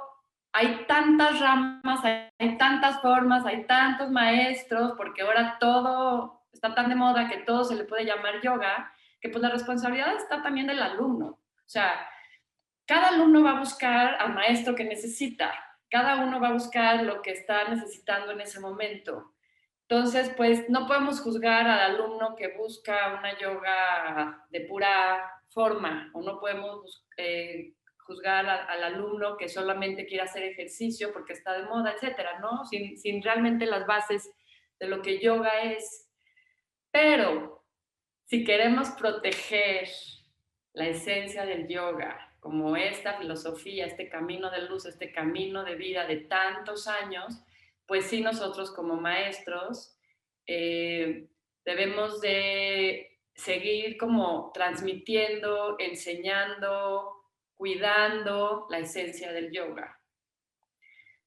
hay tantas ramas, hay tantas formas, hay tantos maestros, porque ahora todo está tan de moda que todo se le puede llamar yoga, que pues la responsabilidad está también del alumno. O sea, cada alumno va a buscar al maestro que necesita, cada uno va a buscar lo que está necesitando en ese momento. Entonces, pues no podemos juzgar al alumno que busca una yoga de pura forma, o no podemos juzgar al alumno que solamente quiere hacer ejercicio porque está de moda, etcétera, ¿no? Sin realmente las bases de lo que yoga es. Pero si queremos proteger la esencia del yoga, como esta filosofía, este camino de luz, este camino de vida de tantos años, pues sí nosotros como maestros debemos de seguir como transmitiendo, enseñando, cuidando la esencia del yoga.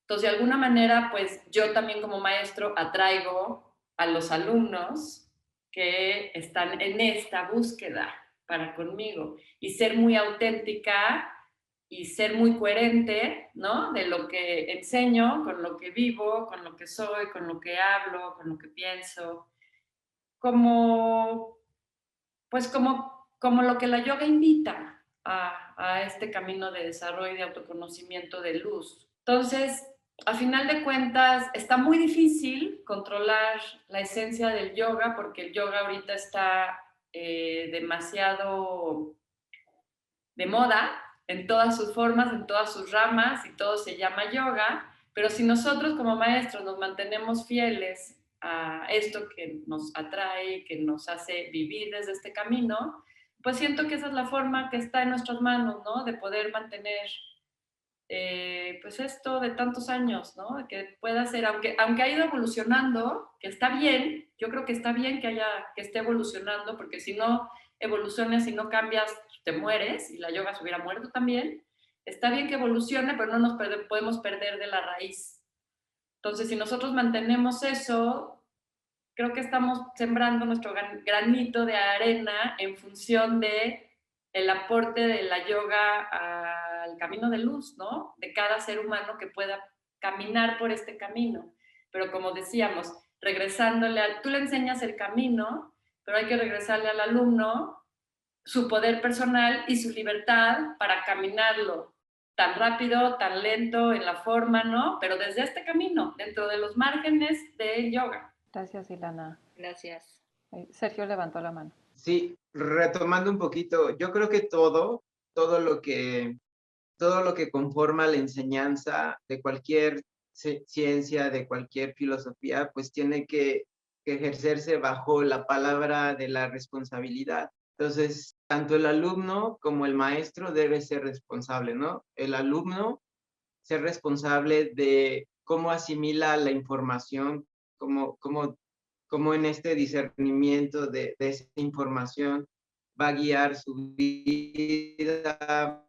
Entonces, de alguna manera, pues yo también como maestro atraigo a los alumnos que están en esta búsqueda para conmigo y ser muy auténtica y ser muy coherente, ¿no? De lo que enseño, con lo que vivo, con lo que soy, con lo que hablo, con lo que pienso, como, pues como lo que la yoga invita a este camino de desarrollo y de autoconocimiento de luz. Entonces, a final de cuentas, está muy difícil controlar la esencia del yoga porque el yoga ahorita está demasiado de moda en todas sus formas, en todas sus ramas, y todo se llama yoga, pero si nosotros como maestros nos mantenemos fieles a esto que nos atrae, que nos hace vivir desde este camino, pues siento que esa es la forma que está en nuestras manos, ¿no? De poder mantener pues esto de tantos años, ¿no? Que pueda ser, aunque ha ido evolucionando, que está bien, yo creo que está bien que esté evolucionando, porque si no evolucionas, si no cambias, te mueres, y la yoga se hubiera muerto también. Está bien que evolucione, pero no nos podemos perder de la raíz. Entonces, si nosotros mantenemos eso, creo que estamos sembrando nuestro granito de arena en función de el aporte de la yoga al camino de luz, ¿no? De cada ser humano que pueda caminar por este camino. Pero como decíamos, regresándole tú le enseñas el camino, pero hay que regresarle al alumno su poder personal y su libertad para caminarlo tan rápido, tan lento en la forma, ¿no? Pero desde este camino, dentro de los márgenes del yoga. Gracias, Ilana. Gracias. Sergio levantó la mano. Sí, retomando un poquito, yo creo que todo lo que conforma la enseñanza de cualquier ciencia, de cualquier filosofía, pues tiene que ejercerse bajo la palabra de la responsabilidad. Entonces, tanto el alumno como el maestro debe ser responsable, ¿no? El alumno ser responsable de cómo asimila la información, Cómo en este discernimiento de esa información va a guiar su vida, va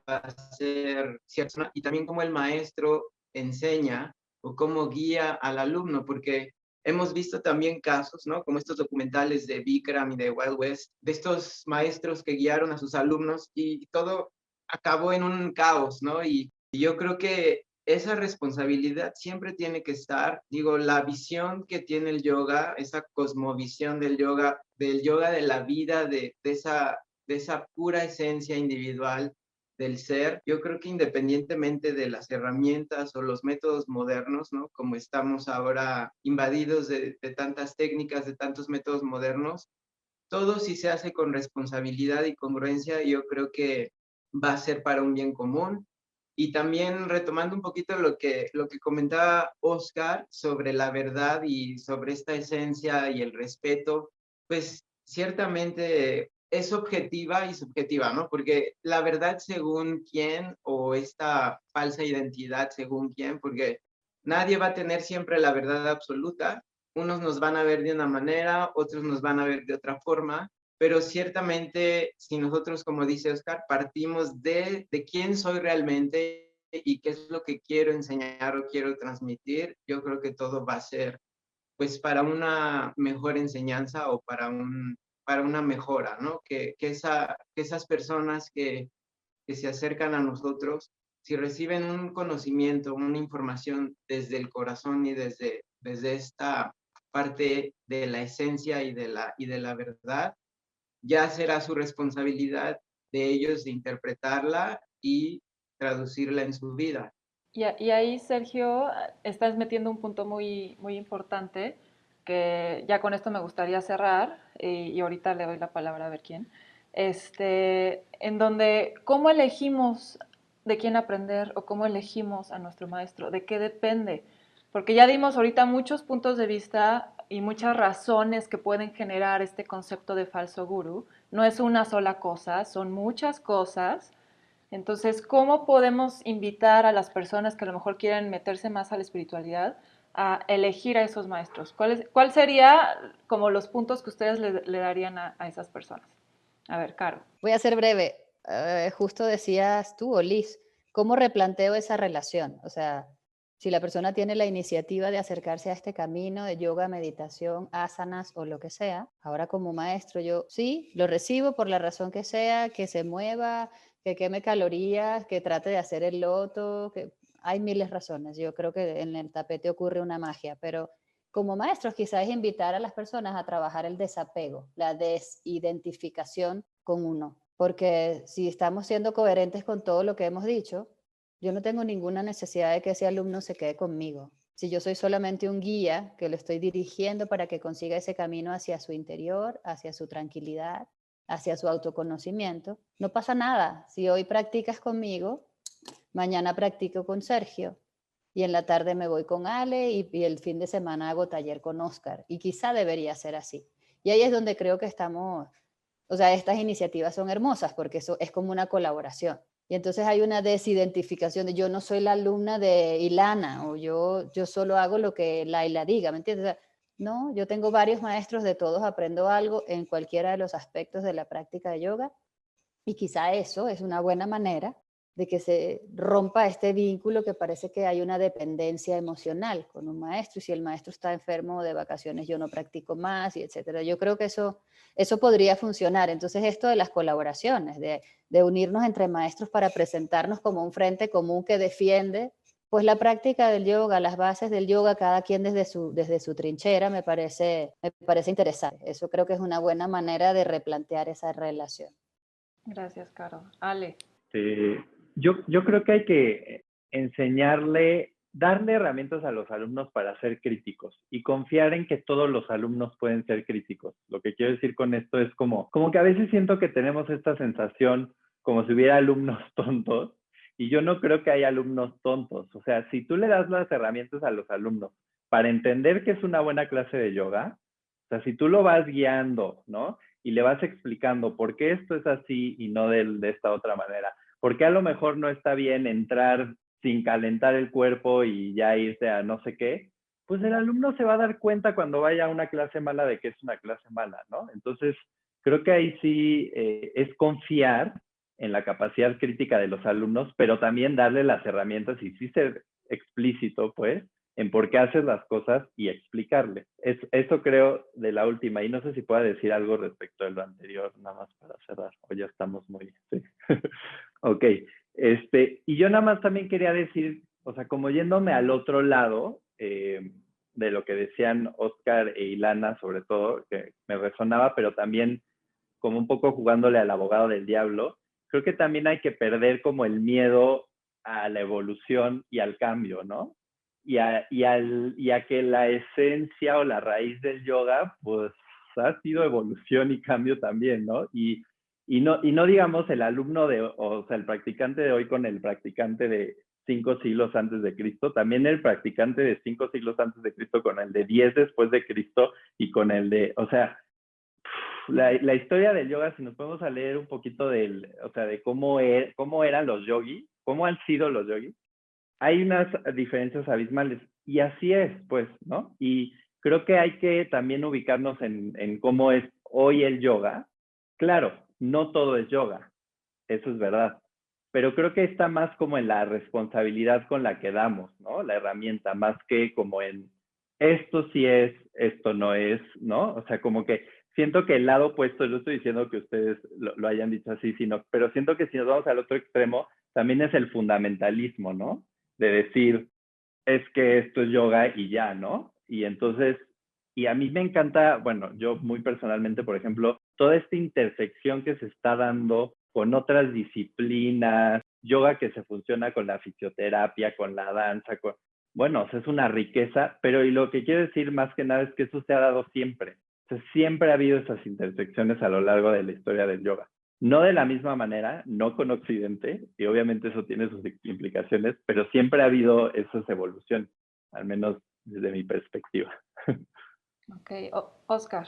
a ser cierto, y también cómo el maestro enseña o cómo guía al alumno, porque hemos visto también casos, ¿no? Como estos documentales de Bikram y de Wild West, de estos maestros que guiaron a sus alumnos y todo acabó en un caos, ¿no? Y yo creo que esa responsabilidad siempre tiene que estar, digo, la visión que tiene el yoga, esa cosmovisión del yoga de la vida, de esa pura esencia individual del ser, yo creo que independientemente de las herramientas o los métodos modernos, ¿no? Como estamos ahora invadidos de tantas técnicas, de tantos métodos modernos, todo si se hace con responsabilidad y congruencia, yo creo que va a ser para un bien común. Y también retomando un poquito lo que comentaba Oscar sobre la verdad y sobre esta esencia y el respeto, pues ciertamente es objetiva y subjetiva, ¿no? Porque la verdad según quién o esta falsa identidad según quién, porque nadie va a tener siempre la verdad absoluta. Unos nos van a ver de una manera, otros nos van a ver de otra forma, pero ciertamente si nosotros, como dice Oscar, partimos de quién soy realmente y qué es lo que quiero enseñar o quiero transmitir, yo creo que todo va a ser pues para una mejor enseñanza o para una mejora, ¿no? Que esas personas que se acercan a nosotros, si reciben un conocimiento, una información desde el corazón y desde esta parte de la esencia y de la verdad, ya será su responsabilidad de ellos de interpretarla y traducirla en su vida. Y ahí, Sergio, estás metiendo un punto muy, muy importante, que ya con esto me gustaría cerrar, y ahorita le doy la palabra a ver quién, en donde cómo elegimos de quién aprender o cómo elegimos a nuestro maestro, de qué depende, porque ya dimos ahorita muchos puntos de vista y muchas razones que pueden generar este concepto de falso gurú. No es una sola cosa, son muchas cosas. Entonces, ¿cómo podemos invitar a las personas que a lo mejor quieren meterse más a la espiritualidad a elegir a esos maestros? ¿Cuál sería como los puntos que ustedes le darían a esas personas? A ver, Caro. Voy a ser breve. Justo decías tú, Liz, ¿cómo replanteo esa relación? O sea, si la persona tiene la iniciativa de acercarse a este camino de yoga, meditación, asanas o lo que sea, ahora como maestro yo sí, lo recibo por la razón que sea, que se mueva, que queme calorías, que trate de hacer el loto, que hay miles de razones. Yo creo que en el tapete ocurre una magia, pero como maestros quizás es invitar a las personas a trabajar el desapego, la desidentificación con uno, porque si estamos siendo coherentes con todo lo que hemos dicho, yo no tengo ninguna necesidad de que ese alumno se quede conmigo. Si yo soy solamente un guía que lo estoy dirigiendo para que consiga ese camino hacia su interior, hacia su tranquilidad, hacia su autoconocimiento, no pasa nada. Si hoy practicas conmigo, mañana practico con Sergio y en la tarde me voy con Ale y el fin de semana hago taller con Oscar. Y quizá debería ser así. Y ahí es donde creo que estamos, o sea, estas iniciativas son hermosas porque eso es como una colaboración. Y entonces hay una desidentificación de yo no soy la alumna de Ilana o yo solo hago lo que Laila diga, ¿me entiendes? O sea, no, yo tengo varios maestros, de todos aprendo algo en cualquiera de los aspectos de la práctica de yoga y quizá eso es una buena manera de que se rompa este vínculo que parece que hay una dependencia emocional con un maestro y si el maestro está enfermo o de vacaciones yo no practico más y etcétera. Yo creo que eso podría funcionar. Entonces esto de las colaboraciones, de unirnos entre maestros para presentarnos como un frente común que defiende pues la práctica del yoga, las bases del yoga, cada quien desde su trinchera, me parece interesante. Eso creo que es una buena manera de replantear esa relación. Gracias, Caro. Ale. Yo creo que hay que darle herramientas a los alumnos para ser críticos y confiar en que todos los alumnos pueden ser críticos. Lo que quiero decir con esto es como que a veces siento que tenemos esta sensación como si hubiera alumnos tontos y yo no creo que haya alumnos tontos. O sea, si tú le das las herramientas a los alumnos para entender que es una buena clase de yoga, o sea, si tú lo vas guiando, ¿no? Y le vas explicando por qué esto es así y no de esta otra manera. Porque a lo mejor no está bien entrar sin calentar el cuerpo y ya irse a no sé qué. pues el alumno se va a dar cuenta cuando vaya a una clase mala de que es una clase mala, ¿no? Entonces, creo que ahí sí es confiar en la capacidad crítica de los alumnos, pero también darle las herramientas y sí ser explícito, pues, en por qué haces las cosas y explicarle. Eso creo de la última. Y no sé si pueda decir algo respecto de lo anterior, nada más para cerrar. O ya estamos muy... Sí. Ok. Y yo nada más también quería decir, o sea, como yéndome al otro lado de lo que decían Oscar e Ilana, sobre todo, que me resonaba, pero también como un poco jugándole al abogado del diablo, creo que también hay que perder como el miedo a la evolución y al cambio, ¿no? Y a que la esencia o la raíz del yoga, pues ha sido evolución y cambio también, ¿no? Y no digamos el alumno o sea, el practicante de hoy con el practicante de 5 siglos antes de Cristo, también el practicante de 5 siglos antes de Cristo con el de 10 después de Cristo y con el de, o sea, la historia del yoga, si nos podemos a leer un poquito o sea, de cómo eran los yogis, cómo han sido los yogis, hay unas diferencias abismales. Y así es, pues, ¿no? Y creo que hay que también ubicarnos en cómo es hoy el yoga. Claro, no todo es yoga, eso es verdad. Pero creo que está más como en la responsabilidad con la que damos, ¿no? La herramienta, más que como en esto sí es, esto no es, ¿no? O sea, como que siento que el lado opuesto, no estoy diciendo que ustedes lo hayan dicho así, pero siento que si nos vamos al otro extremo, también es el fundamentalismo, ¿no? De decir, es que esto es yoga y ya, ¿no? Y entonces, y a mí me encanta, bueno, yo muy personalmente, por ejemplo, toda esta intersección que se está dando con otras disciplinas, yoga que se funciona con la fisioterapia, con la danza, bueno, o sea, es una riqueza, pero y lo que quiero decir más que nada es que eso se ha dado siempre. O sea, siempre ha habido esas intersecciones a lo largo de la historia del yoga. No de la misma manera, no con Occidente, y obviamente eso tiene sus implicaciones, pero siempre ha habido esas evoluciones, al menos desde mi perspectiva. Ok, Oscar.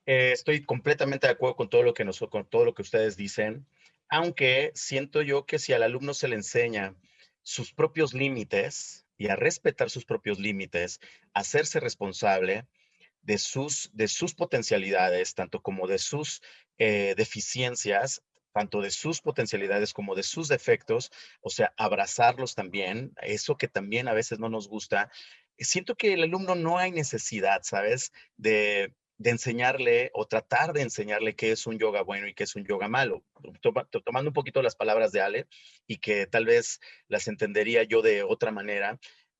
Estoy completamente de acuerdo con todo lo que con todo lo que ustedes dicen, aunque siento yo que si al alumno se le enseña sus propios límites y a respetar sus propios límites, a hacerse responsable de sus potencialidades, tanto como de sus deficiencias, tanto de sus potencialidades como de sus defectos, o sea, abrazarlos también, eso que también a veces no nos gusta. Siento que el alumno no hay necesidad, ¿sabes? De enseñarle o tratar de enseñarle qué es un yoga bueno y qué es un yoga malo. Tomando un poquito las palabras de Ale y que tal vez las entendería yo de otra manera,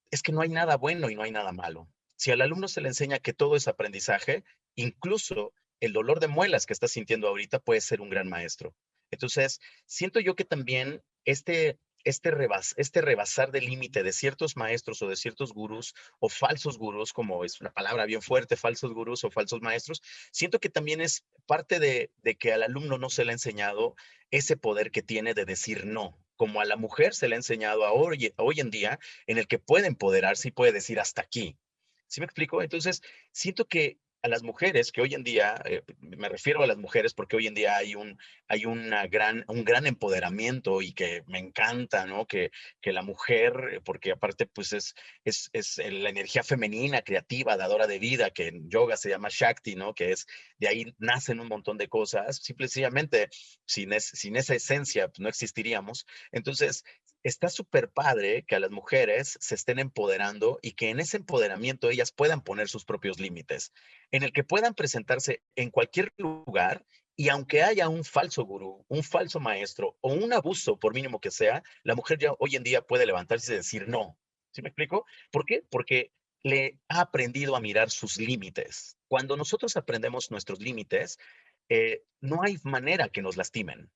es que no hay nada bueno y no hay nada malo. Si al alumno se le enseña que todo es aprendizaje, incluso el dolor de muelas que está sintiendo ahorita puede ser un gran maestro. Entonces, siento yo que también este rebasar del límite de ciertos maestros o de ciertos gurús o falsos gurús, como es una palabra bien fuerte, falsos gurús o falsos maestros, siento que también es parte de que al alumno no se le ha enseñado ese poder que tiene de decir no, como a la mujer se le ha enseñado hoy en día, en el que puede empoderarse y puede decir hasta aquí. ¿Sí me explico? Entonces, siento que a las mujeres que hoy en día, me refiero a las mujeres porque hoy en día hay un gran empoderamiento y que me encanta, ¿no? Que la mujer, porque aparte pues es la energía femenina, creativa, dadora de vida, que en yoga se llama Shakti, ¿no? Que es, de ahí nacen un montón de cosas, simplemente sin esa esencia pues, no existiríamos. Entonces, está súper padre que a las mujeres se estén empoderando y que en ese empoderamiento ellas puedan poner sus propios límites, en el que puedan presentarse en cualquier lugar y aunque haya un falso gurú, un falso maestro o un abuso, por mínimo que sea, la mujer ya hoy en día puede levantarse y decir no. ¿Sí me explico? ¿Por qué? Porque le ha aprendido a mirar sus límites. Cuando nosotros aprendemos nuestros límites, no hay manera que nos lastimen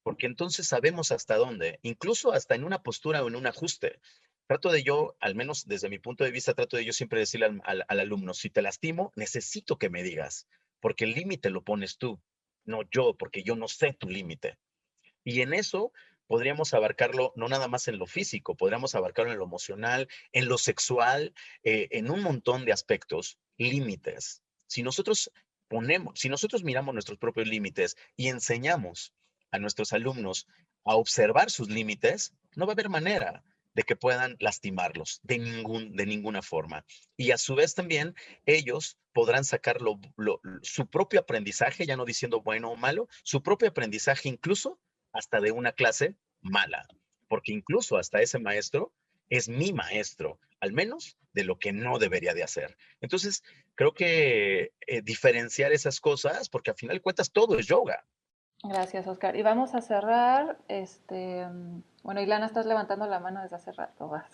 porque entonces sabemos hasta dónde, incluso hasta en una postura o en un ajuste. Trato de yo, al menos desde mi punto de vista, trato de yo siempre decirle al alumno, si te lastimo, necesito que me digas, porque el límite lo pones tú, no yo, porque yo no sé tu límite. Y en eso podríamos abarcarlo no nada más en lo físico, podríamos abarcarlo en lo emocional, en lo sexual, en un montón de aspectos, límites. Si nosotros miramos nuestros propios límites y enseñamos a nuestros alumnos a observar sus límites, no va a haber manera de que puedan lastimarlos de ninguna forma. Y a su vez también ellos podrán sacar su propio aprendizaje, ya no diciendo bueno o malo, su propio aprendizaje incluso hasta de una clase mala, porque incluso hasta ese maestro es mi maestro, al menos de lo que no debería de hacer. Entonces, creo que diferenciar esas cosas, porque al final de cuentas todo es yoga. Gracias, Oscar. Y vamos a cerrar, bueno, Ilana, estás levantando la mano desde hace rato, vas.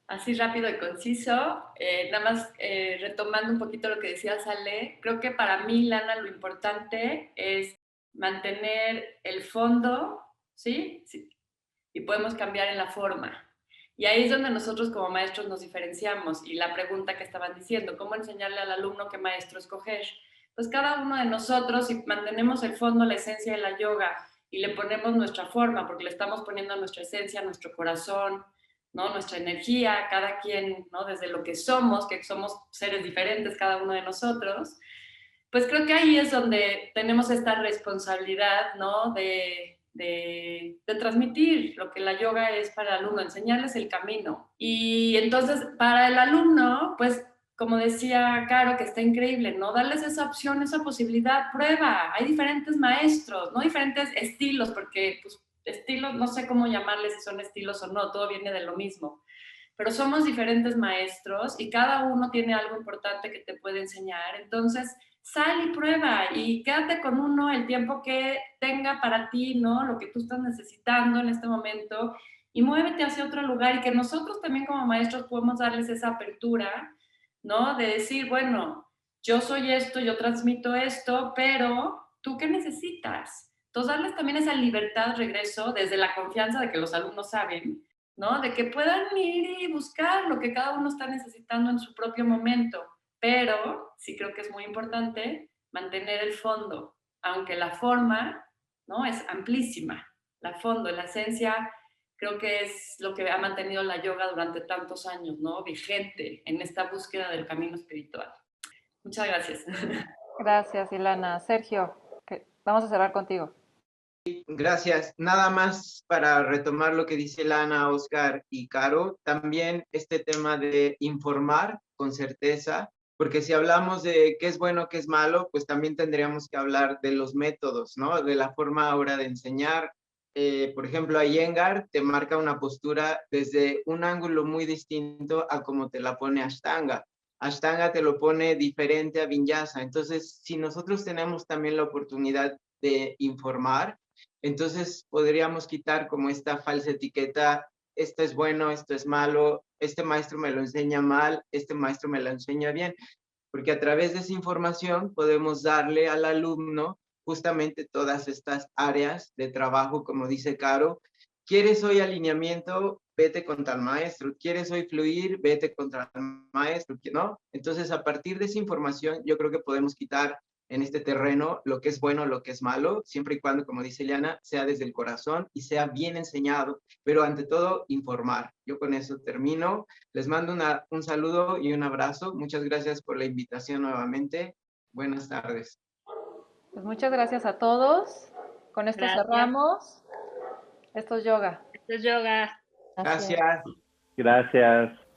Así rápido y conciso, nada más retomando un poquito lo que decía Sale, creo que para mí, Lana, lo importante es mantener el fondo, ¿sí? Sí. Y podemos cambiar en la forma. Y ahí es donde nosotros como maestros nos diferenciamos. Y la pregunta que estaban diciendo, ¿cómo enseñarle al alumno qué maestro escoger? Pues cada uno de nosotros, si mantenemos el fondo, la esencia de la yoga, y le ponemos nuestra forma, porque le estamos poniendo nuestra esencia, nuestro corazón, ¿no? Nuestra energía, cada quien, ¿no? Desde lo que somos seres diferentes cada uno de nosotros, pues creo que ahí es donde tenemos esta responsabilidad, ¿no? De transmitir lo que la yoga es para el alumno, enseñarles el camino. Y entonces, para el alumno, pues, como decía Caro, que está increíble, ¿no? Darles esa opción, esa posibilidad, prueba. Hay diferentes maestros, ¿no? Diferentes estilos, porque, pues, estilos, no sé cómo llamarles, si son estilos o no, todo viene de lo mismo. Pero somos diferentes maestros y cada uno tiene algo importante que te puede enseñar. Entonces, sal y prueba y quédate con uno el tiempo que tenga para ti, ¿no? Lo que tú estás necesitando en este momento y muévete hacia otro lugar y que nosotros también como maestros podemos darles esa apertura, ¿no? De decir, bueno, yo soy esto, yo transmito esto, pero ¿tú qué necesitas? Entonces, darles también esa libertad, regreso, desde la confianza de que los alumnos saben, ¿no? De que puedan ir y buscar lo que cada uno está necesitando en su propio momento. Pero sí creo que es muy importante mantener el fondo, aunque la forma, ¿no? Es amplísima. La fondo, la esencia, creo que es lo que ha mantenido la yoga durante tantos años, ¿no? Vigente en esta búsqueda del camino espiritual. Muchas gracias. Gracias, Ilana. Sergio, vamos a cerrar contigo. Gracias. Nada más para retomar lo que dice Lana, Oscar y Caro, también este tema de informar con certeza, porque si hablamos de qué es bueno, qué es malo, pues también tendríamos que hablar de los métodos, ¿no? De la forma ahora de enseñar. Por ejemplo, Iyengar te marca una postura desde un ángulo muy distinto a como te la pone Ashtanga. Ashtanga te lo pone diferente a Vinyasa. Entonces, si nosotros tenemos también la oportunidad de informar, entonces podríamos quitar como esta falsa etiqueta, esto es bueno, esto es malo, este maestro me lo enseña mal, este maestro me lo enseña bien, porque a través de esa información podemos darle al alumno justamente todas estas áreas de trabajo, como dice Caro. ¿Quieres hoy alineamiento? Vete con tal maestro. ¿Quieres hoy fluir? Vete con tal maestro, ¿no? Entonces, a partir de esa información, yo creo que podemos quitar en este terreno lo que es bueno, lo que es malo, siempre y cuando, como dice Eliana, sea desde el corazón y sea bien enseñado, pero ante todo, informar. Yo con eso termino. Les mando un saludo y un abrazo. Muchas gracias por la invitación nuevamente. Buenas tardes. Pues muchas gracias a todos. Con esto cerramos. Esto es yoga. Esto es yoga. Gracias. Gracias.